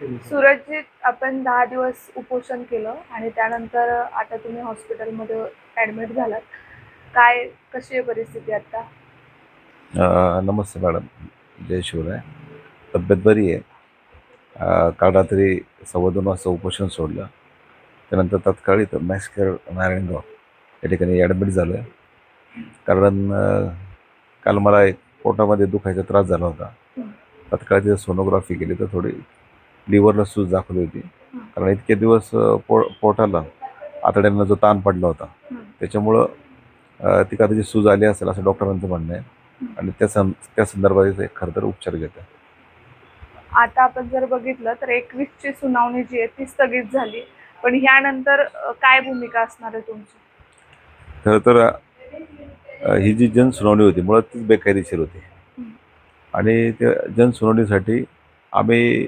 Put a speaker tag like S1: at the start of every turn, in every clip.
S1: सूरजजीत, आपण 10 दिवस उपोषण केलं आणि त्यानंतर आता तुम्ही हॉस्पिटलमध्ये ॲडमिट झालात. कशी आहे परिस्थिती आता?
S2: नमस्ते मॅडम. जय शिवराय. तब्येत बरी आहे. काल रात्री 2:15 वाजता उपोषण सोडलं. त्यानंतर तात्काळ इथं मॅक्स केअर नारायणगाव या ठिकाणी ॲडमिट झालो आहे. कारण काल मला एक पोटामध्ये दुखायचा त्रास झाला होता. तात्काळ तिथं सोनोग्राफी केली तर थोडी लिव्हरला सूज दाखवली होती. कारण इतके दिवस पोटाला आतड्यांना जो ताण पडला होता त्याच्यामुळं ती कदाचित सूज आली असेल असं डॉक्टरांचं म्हणणं आहे. आणि त्या संदर्भात खरं तर उपचार घेतात.
S1: आता आपण जर बघितलं तर 21ची सुनावणी जी आहे ती स्थगित झाली. पण ह्यानंतर काय भूमिका असणार आहे तुमची?
S2: खरं तर ही जी जनसुनावणी होती मुळात तीच बेकायदेशीर होती. आणि त्या जनसुनावणीसाठी आम्ही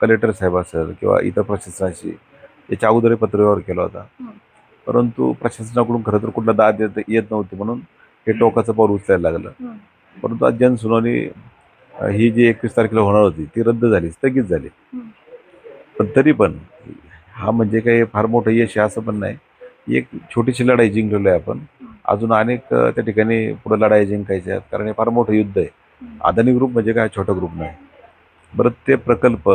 S2: कलेक्टर साहेब असेल किंवा इतर प्रशासनाशी याच्या अगोदरही पत्रव्यवहार केला होता. परंतु प्रशासनाकडून खरं तर कुठला दाद येत नव्हती म्हणून हे टोकाचं पाऊल उचलायला लागलं. परंतु आज जनसुनावणी ही जी 21 तारखेला होणार होती ती रद्द झाली, स्थगित झाली. पण तरी पण हा म्हणजे काही फार मोठं यश आहे असं पण नाही. ही एक छोटीशी लढाई जिंकलेलो आहे आपण. अजून अनेक त्या ठिकाणी पुढे लढाई जिंकायच्या आहेत, कारण हे फार मोठं युद्ध आहे. अदानी ग्रुप म्हणजे काय छोटा ग्रुप नाही. बरं, ते प्रकल्प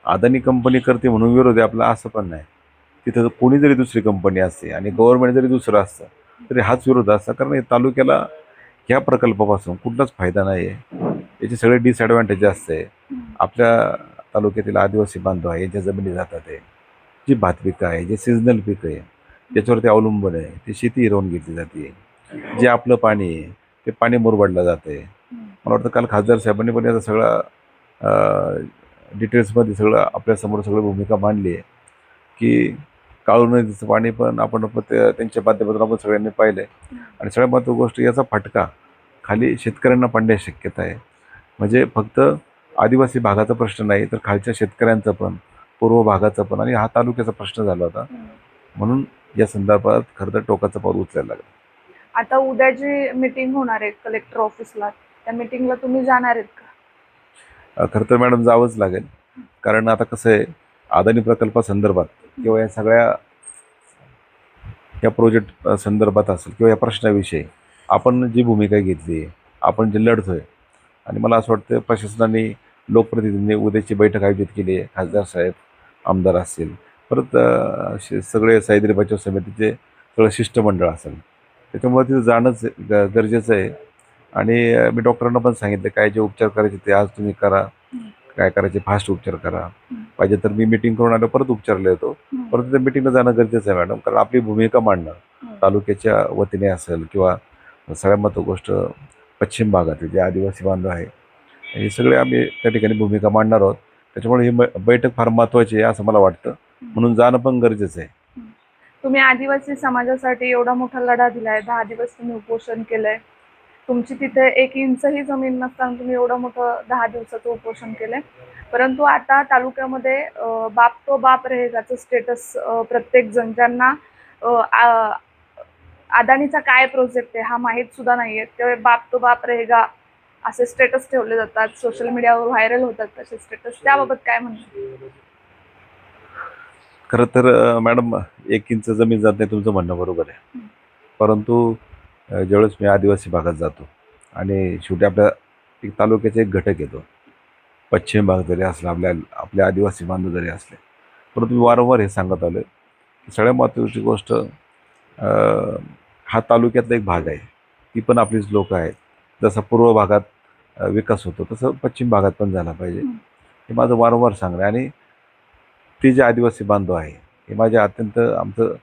S2: अदानी कंपनी करते म्हणून विरोध आहे आपला असं पण नाही. तिथं कोणी जरी दुसरी कंपनी असते आणि गव्हर्नमेंट जरी दुसरं असतं तरी हाच विरोध असता, कारण या तालुक्याला ह्या प्रकल्पापासून कुठलाच फायदा नाही आहे. याचे सगळे डिसॲडव्हान्टेज असते. आपल्या तालुक्यातील आदिवासी बांधव आहे, यांच्या जमिनी जातात आहे. जी भात पिकं आहे, जे सिजनल पिकं आहे, त्याच्यावरती अवलंबून आहे, ती शेती हिरवून घेतली जाते. जे आपलं पाणी आहे ते पाणी मुरबाडलं जातं आहे. मला वाटतं काल खासदार साहेबांनी पण याचा सगळा डिटेल्समध्ये सगळं आपल्यासमोर सगळं भूमिका मांडली आहे की काळू नदीचं पाणी पण आपण त्यांच्या माध्यमातून आपण सगळ्यांनी पाहिलं आहे. आणि सगळ्यात महत्त्वाची गोष्ट याचा फटका खाली शेतकऱ्यांना पडण्याची शक्यता आहे. म्हणजे फक्त आदिवासी भागाचा प्रश्न नाही तर खालच्या शेतकऱ्यांचा पण, पूर्व भागाचा पण आणि हा तालुक्याचा प्रश्न झाला होता. म्हणून या संदर्भात खरं तर टोकाचं पाऊल उचलायला लागलं.
S1: आता उद्या जी मीटिंग होणार आहे कलेक्टर ऑफिसला, त्या मीटिंगला तुम्ही जाणार आहेत का?
S2: खरं तर मॅडम जावंच लागेल. कारण आता कसं आहे, अदानी प्रकल्पासंदर्भात किंवा या सगळ्या या प्रोजेक्ट संदर्भात असेल किंवा या प्रश्नाविषयी आपण जी भूमिका घेतली आहे, आपण जे लढतोय, आणि मला असं वाटतं प्रशासनाने लोकप्रतिनिधींनी उद्याची बैठक आयोजित केली आहे. खासदार साहेब, आमदार असतील, परत सगळे सह्याद्री बचाव समितीचे सगळं शिष्टमंडळ असेल, त्याच्यामुळे तिथं जाणंच गरजेचं आहे. आणि मी डॉक्टरांना पण सांगितलं काय जे उपचार करायचे ते आज तुम्ही करा, काय करायचे फास्ट उपचार करा. पाहिजे तर मी मिटिंग करून आलो परत उपचारला येतो. परंतु त्या मिटिंगला जाणं गरजेचं आहे मॅडम, कारण आपली भूमिका मांडणं तालुक्याच्या वतीने असेल किंवा सगळ्यात महत्त्वाची गोष्ट पश्चिम भागातील जे आदिवासी बांधव आहे हे सगळे आम्ही त्या ठिकाणी भूमिका मांडणार आहोत. त्याच्यामुळे ही बैठक फार महत्त्वाची आहे असं मला वाटतं. म्हणून जाणं पण गरजेचं आहे.
S1: तुम्ही आदिवासी समाजासाठी एवढा मोठा लढा दिलाय, 10 दिवस तुम्ही उपोषण केलंय. तुमची तिथे 1 इंचही जमीन नसताना तुम्ही एवढं मोठं 10 दिवसाचं उपोषण केलंय. परंतु आता तालुक्यामध्ये बाप तो बाप रहेगाचं स्टेटस प्रत्येक जण ज्यांना अदानीचा काय प्रोजेक्ट आहे हा माहीत सुद्धा नाहीये, ते बाप तो बाप रहेगा असे स्टेटस ठेवले जातात, सोशल मीडियावर व्हायरल होतात तसे स्टेटस. त्याबाबत काय म्हणणं?
S2: खरं तर मॅडम 1 इंच जमीन जात नाही तुमचं म्हणणं बरोबर आहे. परंतु ज्यावेळेस मी आदिवासी भागात जातो आणि शेवटी आपल्या एक तालुक्याचा एक घटक येतो, पश्चिम भाग जरी असला, आपले आदिवासी बांधव जरी असले, परंतु मी वारंवार हे सांगत आलो की सगळ्यात महत्त्वाची गोष्ट हा तालुक्यातला एक भाग आहे, ती पण आपलीच लोक आहेत. जसा पूर्व भागात विकास होतो तसं पश्चिम भागात पण झाला पाहिजे, हे माझं वारंवार सांगणं आहे. आणि ते जे आदिवासी बांधव आहे हे माझे अत्यंत आमचं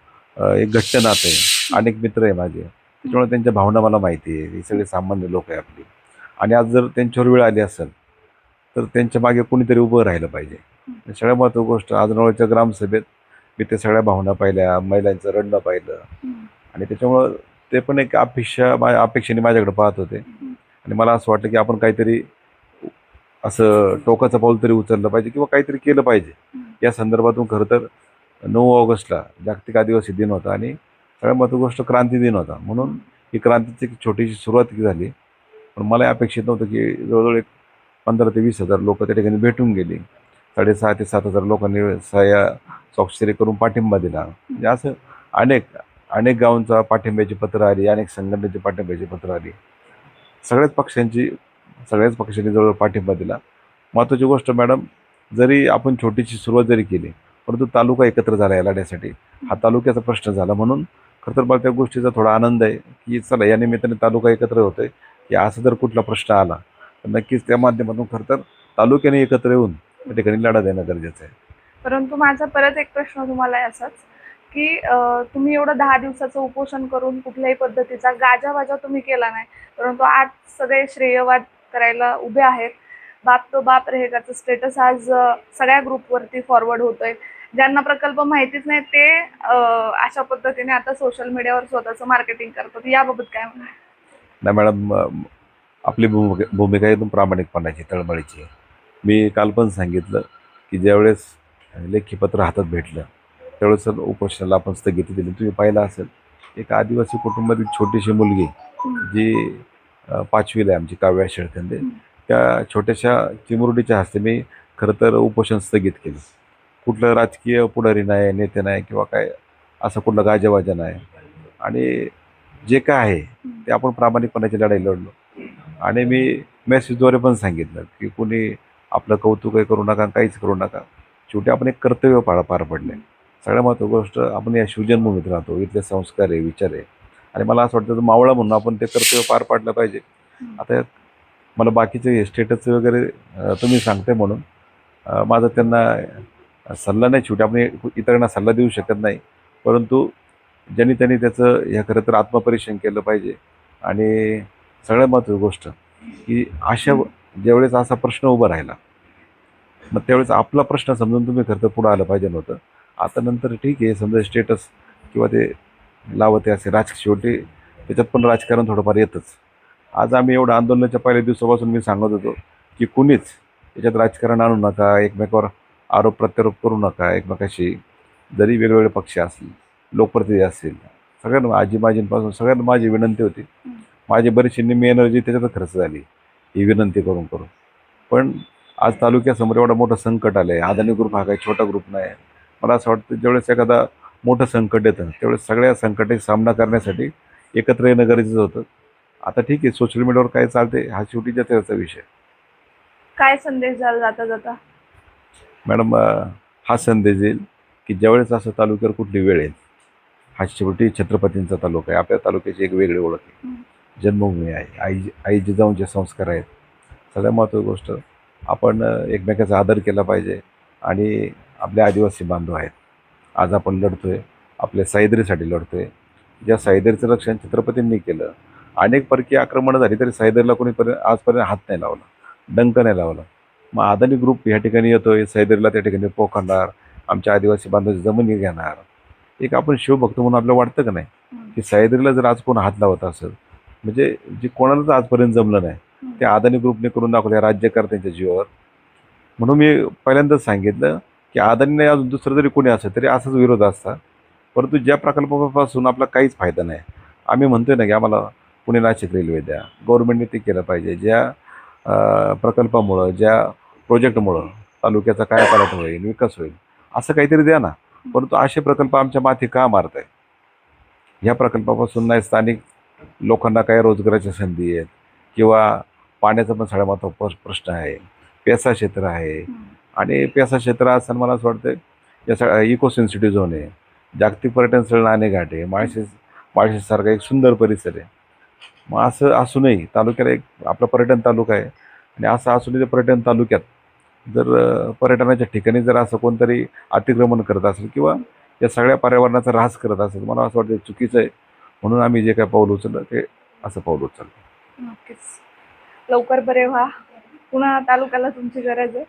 S2: एक घट्ट नातं आहे. अनेक मित्र आहे माझे, त्याच्यामुळे त्यांच्या भावना मला माहिती आहे. ही सगळे सामान्य लोक आहे आपली. आणि आज जर त्यांच्यावर वेळ आली असेल तर त्यांच्या मागे कोणीतरी उभं राहिलं पाहिजे. सगळ्यात महत्त्वाची गोष्ट आज नवळच्या ग्रामसभेत मी त्या सगळ्या भावना पाहिल्या, महिलांचं रडणं पाहिलं. आणि त्याच्यामुळं ते पण एक अपेक्षेने माझ्याकडे पाहत होते. आणि मला असं वाटलं की आपण काहीतरी असं टोकाचं पाऊल तरी उचललं पाहिजे किंवा काहीतरी केलं पाहिजे. या संदर्भातून खरं तर 9 ऑगस्टला जागतिक आदिवासी दिन होता आणि सगळ्यात महत्त्वाची गोष्ट क्रांती दिन होता. म्हणून ही क्रांतीची एक छोटीशी सुरुवात झाली. पण मला अपेक्षित नव्हतं की जवळजवळ एक 15,000 ते 20,000 लोक त्या ठिकाणी भेटून गेली. 6,500 ते 7,000 लोकांनी सह्या स्वाक्षरी करून पाठिंबा दिला. म्हणजे असं अनेक अनेक गावांचा पाठिंब्याची पत्र आली, अनेक संघटनेची पाठिंब्याची पत्र आली. सगळ्याच पक्षांनी जवळ पाठिंबा दिला. महत्त्वाची गोष्ट मॅडम, जरी आपण छोटीशी सुरुवात जरी केली, परंतु तालुका एकत्र झाला या लढ्यासाठी. हा तालुक्याचा प्रश्न झाला, म्हणून खरं तर मला त्या गोष्टीचा थोडा आनंद आहे, की चला या निमित्ताने तालुका एकत्र होतोय, की असं जर कुठला प्रश्न आला तर नक्कीच त्या माध्यमातून खरं तर तालुक्याने एकत्र येऊन त्या ठिकाणी लढा देणं गरजेचं आहे.
S1: परंतु माझा परत एक प्रश्न तुम्हाला आहे असाच, की तुम्ही एवढं 10 दिवसाचं उपोषण करून कुठल्याही पद्धतीचा गाजावाजा तुम्ही केला नाही, परंतु आज सगळे श्रेयवाद करायला उभे आहेत. बाप तो बाप रहेगाचं स्टेटस आज सगळ्या ग्रुपवरती फॉरवर्ड होतोय. ज्यांना प्रकल्प माहितीच नाही ते अशा पद्धतीने आता सोशल मीडियावर स्वतःचं मार्केटिंग करतात. याबाबत काय म्हणणं आहे?
S2: नाही मॅडम, आपली भूमिका एकदम प्रामाणिकपणाची, तळमळीची आहे. मी काल पण सांगितलं की ज्यावेळेस लेखी पत्र हातात भेटलं त्यावेळेस उपोषणाला आपण स्थगिती दिली. तुम्ही पाहिलं असेल, एक आदिवासी कुटुंबातील छोटीशी मुलगी जी 5वीला आहे, आमची काव्या शेळकंदे, त्या छोट्याशा चिमुरडीच्या हस्ते मी खरं तर उपोषण स्थगित केलं. कुठलं राजकीय पुढारी नाही, नेते नाही किंवा काय असं कुठलं गाजावाजा नाही. आणि जे काय आहे ते आपण प्रामाणिकपणाची लढाई लढलो. आणि मी मेसेजद्वारे पण सांगितलं की कुणी आपलं कौतुकही करू नका, काहीच करू नका. शेवटी आपण एक कर्तव्य पार पडले. सगळ्यात महत्त्वाची गोष्ट, आपण या शिवजन्मभूमीत राहतो, इथले संस्कार आहे, विचार आहे, आणि मला असं वाटतं मावळा म्हणून आपण ते कर्तव्य पार पाडलं पाहिजे. आता मला बाकीचे स्टेटस वगैरे तुम्ही सांगते म्हणून माझा त्यांना सल्ला नाही. शेवटी आपण इतरांना सल्ला देऊ शकत नाही, परंतु ज्यांनी त्यांनी त्याचं ह्या खरं तर आत्मपरीक्षण केलं पाहिजे. आणि सगळ्यात महत्त्वाची गोष्ट की ज्यावेळेस असा प्रश्न उभा राहिला, मग त्यावेळेस आपला प्रश्न समजून तुम्ही खरं तर पुढं आलं पाहिजे नव्हतं. आता नंतर ठीक आहे, समजा स्टेटस किंवा ते लावते असे शेवटी त्याच्यात पण राजकारण थोडंफार येतंच. आज आम्ही एवढं आंदोलनाच्या पहिल्या दिवसापासून मी सांगत होतो की कुणीच याच्यात राजकारण आणू नका, एकमेकावर आरोप प्रत्यारोप करू नका एकमेकाशी. जरी वेगवेगळे पक्ष असतील, लोकप्रतिनिधी असतील, सगळ्यांना आजीमाजींपासून सगळ्यांना माझी विनंती होती. माझी बरीचशी निम्मी एनर्जी त्याच्यातच खर्च झाली ही विनंती करून करून. पण आज तालुक्यासमोर एवढं मोठं संकट आलं आहे. अदानी ग्रुप हा काही छोटा ग्रुप नाही. मला असं वाटतं ज्यावेळेस एखादा मोठं संकट येतं त्यावेळेस सगळ्या संकटाचा सामना करण्यासाठी एकत्र येणं गरजेचं होतं. आता ठीक आहे, सोशल मीडियावर काय चालते हा शेवटी त्याचा विषय.
S1: काय संदेश द्याल जाता जाता?
S2: मॅडम, हा संदेश येईल की ज्यावेळेस असं तालुक्यावर कुठली वेळ येईल, हा शेवटी छत्रपतींचा तालुका आहे. आपल्या तालुक्याची एक वेगळी ओळख आहे, जन्मभूमी आहे, आई जिजाऊंचे संस्कार आहेत. सगळ्यात महत्त्वाची गोष्ट, आपण एकमेकाचा आदर केला पाहिजे. आणि आपले आदिवासी बांधव आहेत, आज आपण लढतोय, आपल्या सह्याद्रीसाठी लढतोय. ज्या सह्याद्रीचं रक्षण छत्रपतींनी केलं, अनेक परकीय आक्रमणं झाली तरी सह्याद्रीला कोणी आजपर्यंत हात नाही लावला, डंक नाही लावला. मग अदानी ग्रुप या ठिकाणी येतोय, सह्याद्रीला त्या ठिकाणी पोखरणार, आमच्या आदिवासी बांधवाची जमिनी घेणार. एक आपण शिवभक्त म्हणून आपल्याला वाटतं का नाही की सह्याद्रीला जर आज कोण हात लावत असेल, म्हणजे जे कोणालाच आजपर्यंत जमलं नाही ते अदानी ग्रुपने करून दाखवलं या राज्यकर्त्यांच्या जीवावर. म्हणून मी पहिल्यांदाच सांगितलं की अदानी नाही, अजून दुसरं जरी कोणी असेल तरी असाच विरोध असता. परंतु ज्या प्रकल्पापासून आपला काहीच फायदा नाही, आम्ही म्हणतोय ना की आम्हाला पुणे नाशिक रेल्वे द्या, गव्हर्नमेंटने ते केलं पाहिजे. ज्या प्रकल्पामुळं, ज्या प्रोजेक्टमुळं तालुक्याचा काय पालट होईल, विकास होईल, असं काहीतरी द्या ना. परंतु असे प्रकल्प आमच्या माथी का मारताय? ह्या प्रकल्पापासून नाही स्थानिक लोकांना काय रोजगाराच्या संधी आहेत, किंवा पाण्याचा पण सगळ्यात महत्त्वाचा प्रश्न आहे, पेसा क्षेत्र आहे. आणि पेसा क्षेत्र असताना मला असं वाटतं या सगळ्या इको सेन्सिटिव्ह झोन आहे, जागतिक पर्यटन स्थळ नाणेघाट आहे, माळशेजसारखा एक सुंदर परिसर आहे. मग असं असूनही तालुक्याला एक आपला पर्यटन तालुका आहे, आणि असं असूनही त्या पर्यटन तालुक्यात जर पर्यटनाच्या ठिकाणी जर असं कोणतरी अतिक्रमण करत असेल किंवा या सगळ्या पर्यावरणाचा ऱ्हास करत असेल, मला असं वाटतं चुकीचं आहे. म्हणून आम्ही जे काय पाऊल उचललं ते असं पाऊल उचललं.
S1: नक्कीच लवकर बरे व्हा. पुन्हा तालुक्याला तुमची गरज आहे.